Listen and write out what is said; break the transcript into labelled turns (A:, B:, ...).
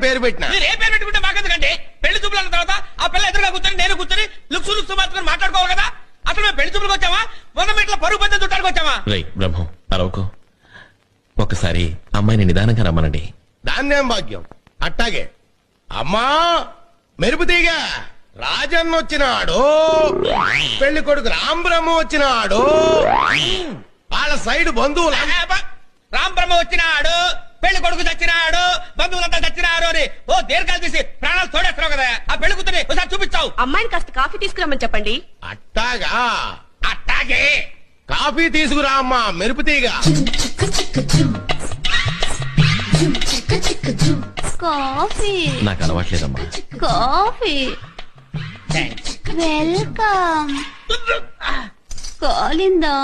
A: పేరు పెట్టిన.
B: మీరు ఏ పేరు పెట్టుకుంటే మాకెందుకండి? పెళ్లి చూపుల తర్వాత ఆ పిల్ల ఎదురుగా కూర్చొని నేను కూర్చొని లుక్సు మాత్రం మాట్లాడుకోవాలి కదా. అసలు మేము పెళ్లి చూపులకు వచ్చామా 100 మీటర్ల పరుగు పందెం చుట్టానికి వచ్చామా?
C: బ్రహ్మం అరవకు. ఒకసారి అమ్మాయిని నిదానంగా రమ్మనండి.
A: దాన్నేం భాగ్యం. అట్టాగే అమ్మా మెరుపుతీగ రాజన్న వచ్చినాడు, పెళ్లి కొడుకు రాంబ్రహ్మ వచ్చినాడు, వాళ్ళ సైడ్ బంధువులు
B: రామ్ బ్రహ్మ వచ్చినాడు, పెళ్లి కొడుకు చచ్చినాడు, బంధువులంతా చచ్చినారు అని ఓ దీర్ఘాలు తీసి ప్రాణాలు తోడేస్తున్నావు కదా. ఆ పెళ్లి కూతురి ఒకసారి చూపించావు.
D: అమ్మాయిని కాస్త కాఫీ తీసుకురమ్మని చెప్పండి.
A: అట్టాగా
B: అట్టాగే
A: కాఫీ తీసుకురా అమ్మా మెరుపుతీగ.
E: కాఫీ
C: నాకు అలవాట్లేదమ్మా.
E: Coffee welcome. కాలిందా?